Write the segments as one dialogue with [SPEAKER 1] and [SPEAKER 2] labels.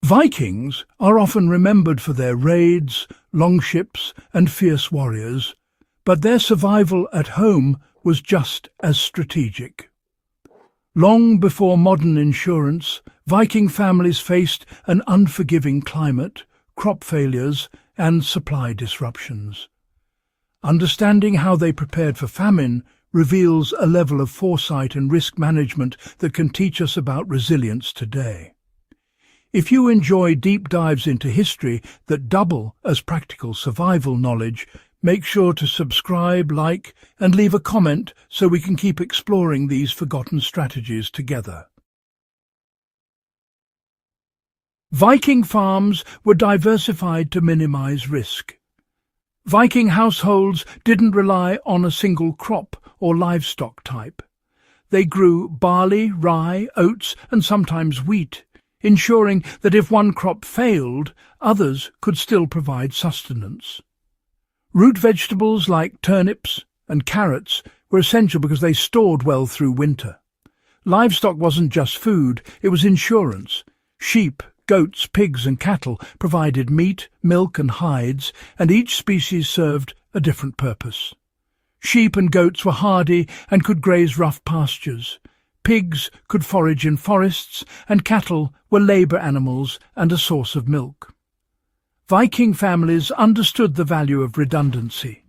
[SPEAKER 1] Vikings are often remembered for their raids, longships, and fierce warriors, but their survival at home was just as strategic. Long before modern insurance, Viking families faced an unforgiving climate, crop failures, and supply disruptions. Understanding how they prepared for famine reveals a level of foresight and risk management that can teach us about resilience today. If you enjoy deep dives into history that double as practical survival knowledge, make sure to subscribe, like, and leave a comment so we can keep exploring these forgotten strategies together. Viking farms were diversified to minimize risk. Viking households didn't rely on a single crop or livestock type. They grew barley, rye, oats, and sometimes wheat, ensuring that if one crop failed, others could still provide sustenance. Root vegetables like turnips and carrots were essential because they stored well through winter. Livestock wasn't just food, it was insurance. Sheep, goats, pigs and cattle provided meat, milk and hides, and each species served a different purpose. Sheep and goats were hardy and could graze rough pastures. Pigs could forage in forests, and cattle were labour animals and a source of milk. Viking families understood the value of redundancy.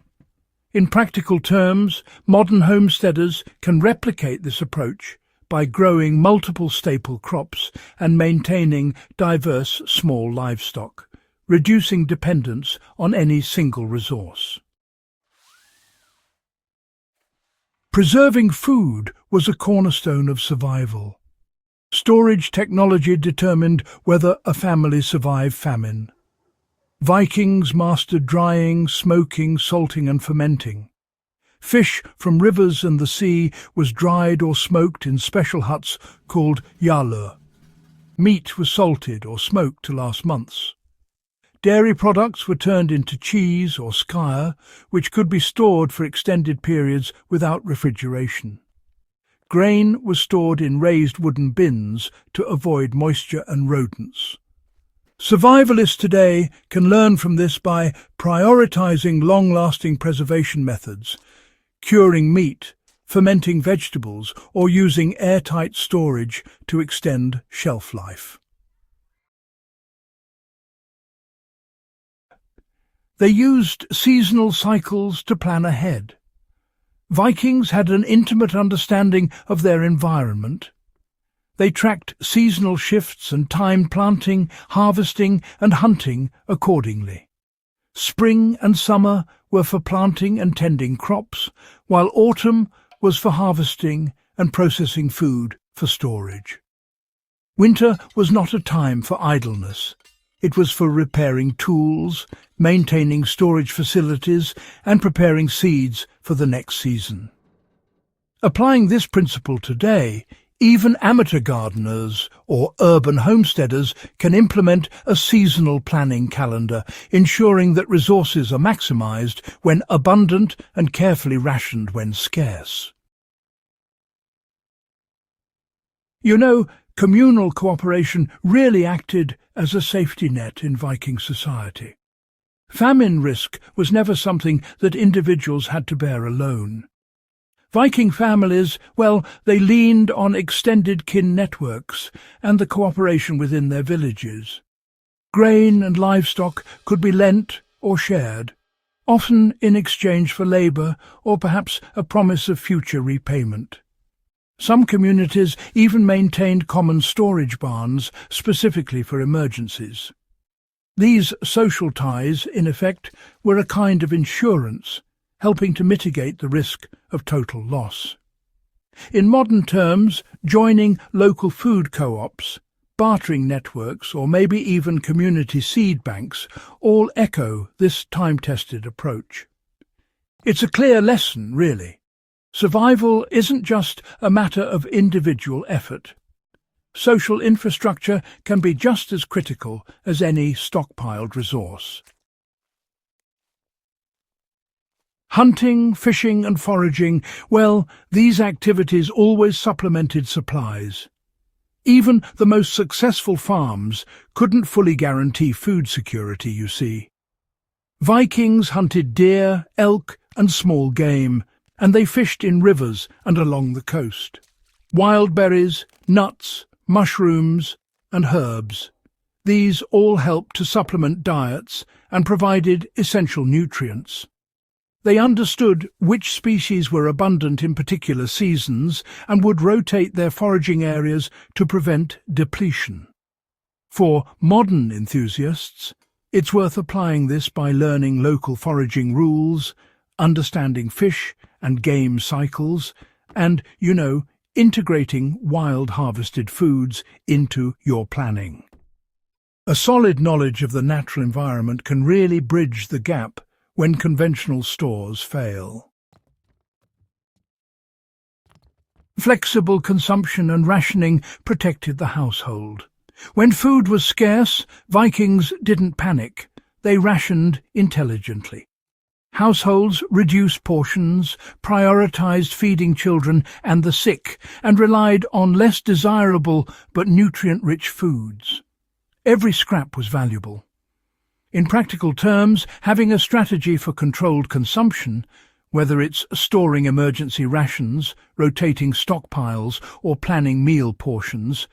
[SPEAKER 1] In practical terms, modern homesteaders can replicate this approach by growing multiple staple crops and maintaining diverse small livestock, reducing dependence on any single resource. Preserving food was a cornerstone of survival. Storage technology determined whether a family survived famine. Vikings mastered drying, smoking, salting and fermenting. Fish from rivers and the sea was dried or smoked in special huts called jarlur. Meat was salted or smoked to last months. Dairy products were turned into cheese or skyr, which could be stored for extended periods without refrigeration. Grain was stored in raised wooden bins to avoid moisture and rodents. Survivalists today can learn from this by prioritizing long-lasting preservation methods, curing meat, fermenting vegetables, or using airtight storage to extend shelf life. They used seasonal cycles to plan ahead. Vikings had an intimate understanding of their environment. They tracked seasonal shifts and timed planting, harvesting and hunting accordingly. Spring and summer were for planting and tending crops, while autumn was for harvesting and processing food for storage. Winter was not a time for idleness. It was for repairing tools, maintaining storage facilities, and preparing seeds for the next season. Applying this principle today, even amateur gardeners or urban homesteaders can implement a seasonal planning calendar, ensuring that resources are maximized when abundant and carefully rationed when scarce. You know, communal cooperation really acted as a safety net in Viking society. Famine risk was never something that individuals had to bear alone. Viking families, well, they leaned on extended kin networks and the cooperation within their villages. Grain and livestock could be lent or shared, often in exchange for labour or perhaps a promise of future repayment. Some communities even maintained common storage barns specifically for emergencies. These social ties, in effect, were a kind of insurance, helping to mitigate the risk of total loss. In modern terms, joining local food co-ops, bartering networks, or maybe even community seed banks all echo this time-tested approach. It's a clear lesson, really. Survival isn't just a matter of individual effort. Social infrastructure can be just as critical as any stockpiled resource. Hunting, fishing and foraging, well, these activities always supplemented supplies. Even the most successful farms couldn't fully guarantee food security, you see. Vikings hunted deer, elk, and small game, and they fished in rivers and along the coast. Wild berries, nuts, mushrooms, and herbs. These all helped to supplement diets and provided essential nutrients. They understood which species were abundant in particular seasons and would rotate their foraging areas to prevent depletion. For modern enthusiasts, it's worth applying this by learning local foraging rules, understanding fish and game cycles, and, integrating wild harvested foods into your planning. A solid knowledge of the natural environment can really bridge the gap when conventional stores fail. Flexible consumption and rationing protected the household. When food was scarce, Vikings didn't panic. They rationed intelligently. Households reduced portions, prioritized feeding children and the sick, and relied on less desirable but nutrient-rich foods. Every scrap was valuable. In practical terms, having a strategy for controlled consumption, whether it's storing emergency rations, rotating stockpiles, or planning meal portions,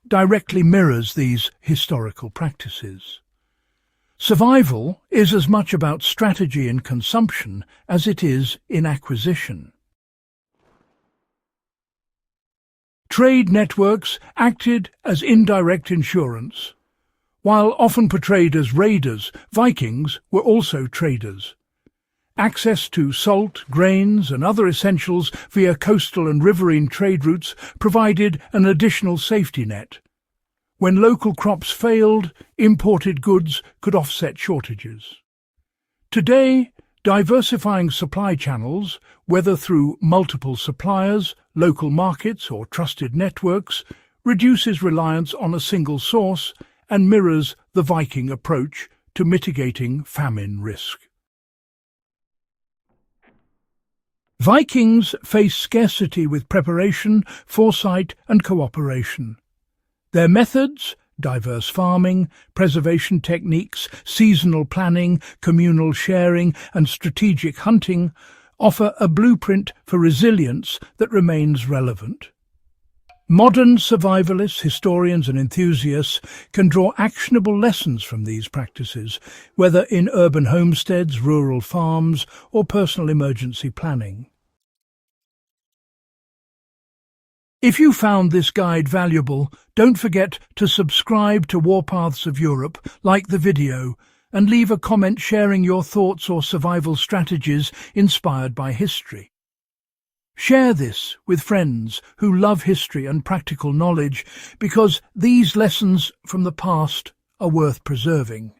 [SPEAKER 1] directly mirrors these historical practices. Survival is as much about strategy in consumption as it is in acquisition. Trade networks acted as indirect insurance. While often portrayed as raiders, Vikings were also traders. Access to salt, grains and other essentials via coastal and riverine trade routes provided an additional safety net. When local crops failed, imported goods could offset shortages. Today, diversifying supply channels, whether through multiple suppliers, local markets or trusted networks, reduces reliance on a single source and mirrors the Viking approach to mitigating famine risk. Vikings faced scarcity with preparation, foresight and cooperation. Their methods, diverse farming, preservation techniques, seasonal planning, communal sharing and strategic hunting, offer a blueprint for resilience that remains relevant. Modern survivalists, historians and enthusiasts can draw actionable lessons from these practices, whether in urban homesteads, rural farms or personal emergency planning. If you found this guide valuable, don't forget to subscribe to Warpaths of Europe, like the video, and leave a comment sharing your thoughts or survival strategies inspired by history. Share this with friends who love history and practical knowledge, because these lessons from the past are worth preserving.